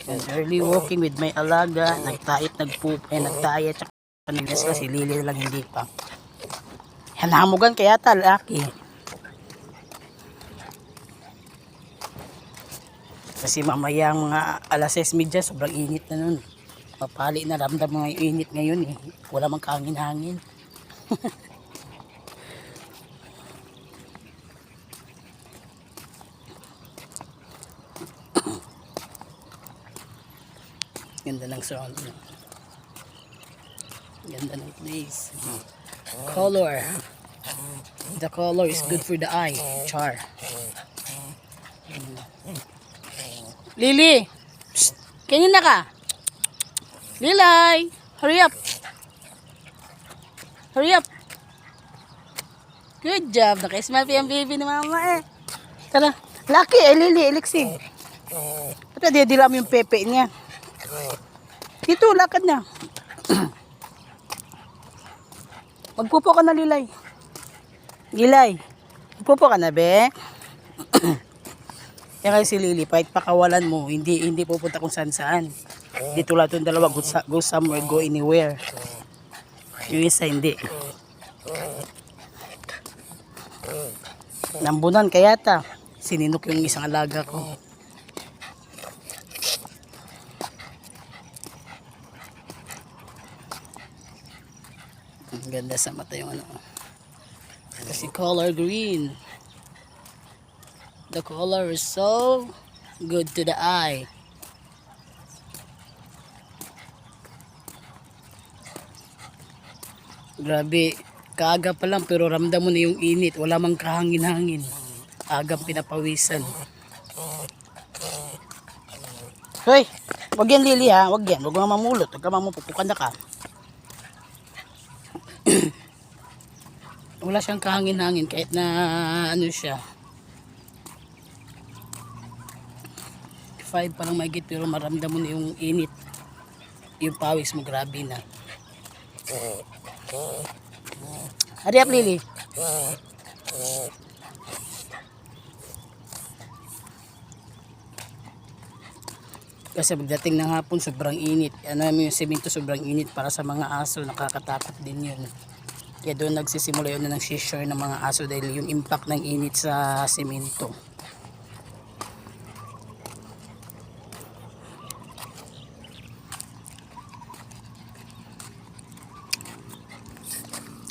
And early walking with my alaga, nagtayat, nagtayat, tsaka panilas ka, si Lily lang hindi pa. Hanamugan kaya talaki. Kasi mamayang mga alas 6:30, sobrang init na nun. Mapali na, ramdam mo yung init ngayon eh. Wala mang kahangin-hangin. Ganda ng sound. Ganda ng place. Color. The color is good for the eye. Char. Lily! Psst! Kanina ka? Lilay! Hurry up! Hurry up! Good job! Naka-smile pa yung baby ni mama eh. Tara. Lucky eh, Lily. Elixir. Ito, didila mo yung pepe niya. Dito, lakad na. Magpupo ka na, Lilay. Lilay, magpupo ka na, be. Kaya si Lily, kahit pakawalan mo, hindi pupunta kung saan-saan. Dito lang itong dalawa, go somewhere, go anywhere. Yung isa, hindi. Nambunan kaya ta. Sininok yung isang alaga ko. Ang ganda sa mata yung ano. Kasi color green. The color is so good to the eye. Grabe, kaaga pa lang pero ramdam mo na yung init. Wala mang kahangin-hangin. Agang pinapawisan. Hoy, wag yan Lily ha. Wag yan. Wag mo mamulot. Wag ka mamupupukan na ka. Wala siyang kahangin-hangin kahit na ano siya. 5 parang mahigit pero maramdam mo na yung init. Yung pawis mo grabe na. Hurry up Lily. Kasi pagdating ng hapon sobrang init. Ano yung semento sobrang init para sa mga aso. Nakakatakot din yun. Kaya doon nagsisimula yun na nag-share ng mga aso dahil yung impact ng init sa semento.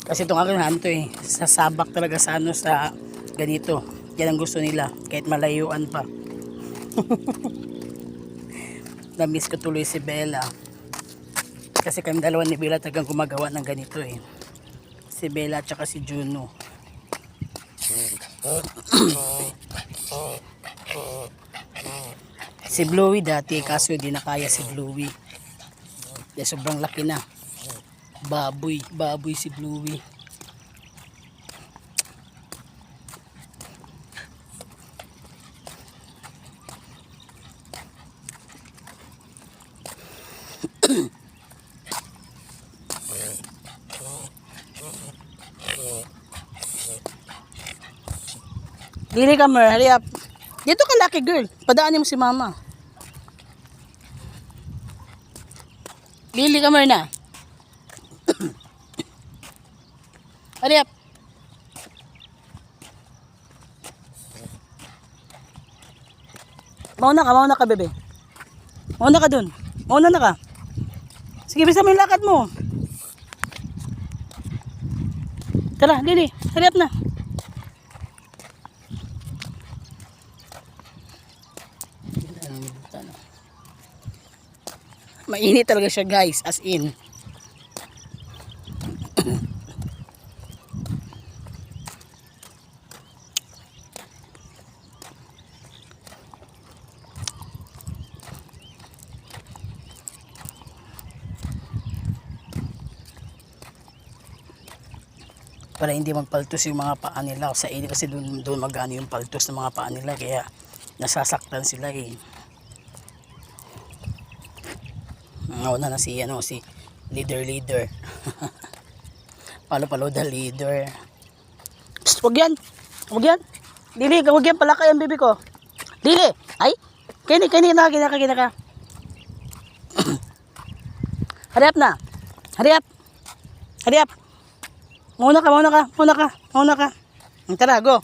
Kasi itong aking hanto eh, sasabak talaga sa ano sa ganito. Yan ang gusto nila, kahit malayuan pa. Na-miss ko tuloy si Bella. Kasi kami dalawa ni Bella talagang gumagawa ng ganito eh. Si Bella at saka si Juno. Si Bluey dati kaso hindi na kaya si Bluey. Dahil sobrang laki na. Baboy si Bluey. Lily, come here, hurry up. Dito ka lucky girl. Padaanin mo si mama. Lily, come here na. Hurry up. Mauna ka bebe. Mauna ka dun. Mauna na ka. Sige, bisa mo yung lakad mo. Tara, Lily, hurry up na. Mainit talaga siya guys, as in. Para hindi magpaltos yung mga paa nila sa init kasi doon magano yung paltos ng mga paa nila kaya nasasaktan sila eh. Nauna na si leader. Palo the leader. Psst, wag yan. Lili, wag yan pala kay ang bibi ko. Lili, ay. Kenny, ka. Hurry up na. Hurry up. Hurry up. Mauna ka. Tara, go.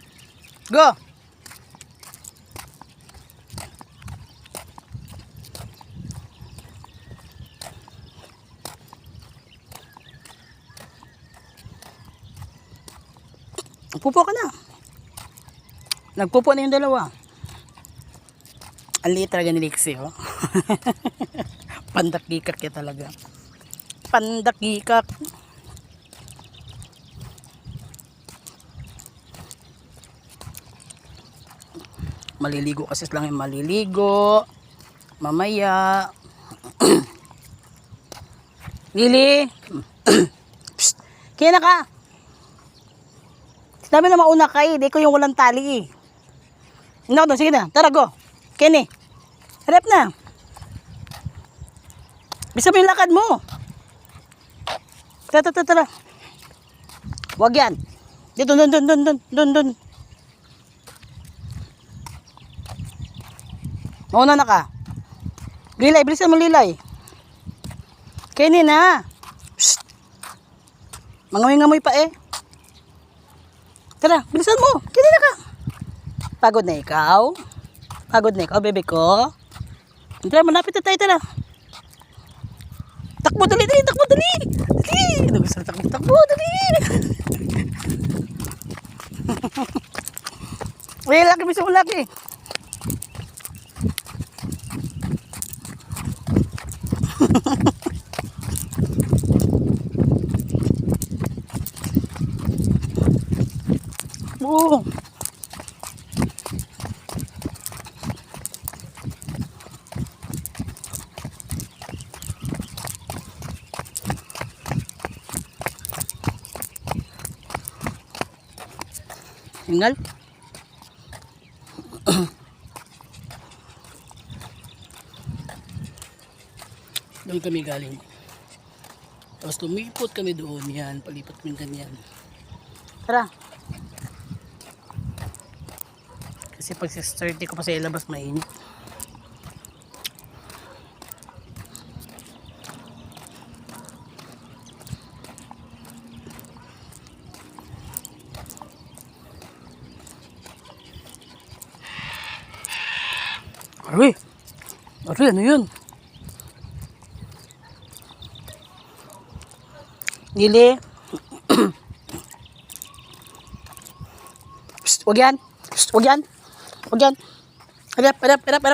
Go. Pupo ka na. Nagpupo na yung dalawa. Ang liit talaga ni Lixie, oh. Pandakikak ya talaga. Pandakikak. Maliligo kasi lang yung maliligo. Mamaya. Lily. Psst. Kaya na ka. Sabi na mauna ka eh. Di ko yung walang tali eh. Hindi sige na. Tara, go. Kenny. Harap na. Bisa mo yung lakad mo. Tara. Huwag yan. Dito, dun. Mauna na ka. Lilay, bilisan mo Lilay. Kenny na. Psst. Mangamoy-ngamoy pa eh. Tara, bilisan mo. Kenny na ka. Pagod na ikaw, bebe ko. Tara, malapit na tayo, tara. Takbo, dali. Dali. Ano gusto na takbo, dali. Uy, laki, bisa mo laki. Oo. Tinggal. Doon kami galing. Tapos tumipot kami doon. Yan, palipat kami ganyan. Tara. Kasi pag 6:30 ko pa sa ilabas mainit. Ari, ano yun? Lili. Psst, wag yan. Harap,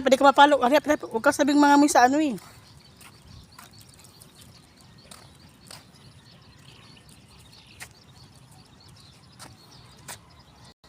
hindi ka mapalo. Harap, huwag ka sabing mga amoy sa ano eh.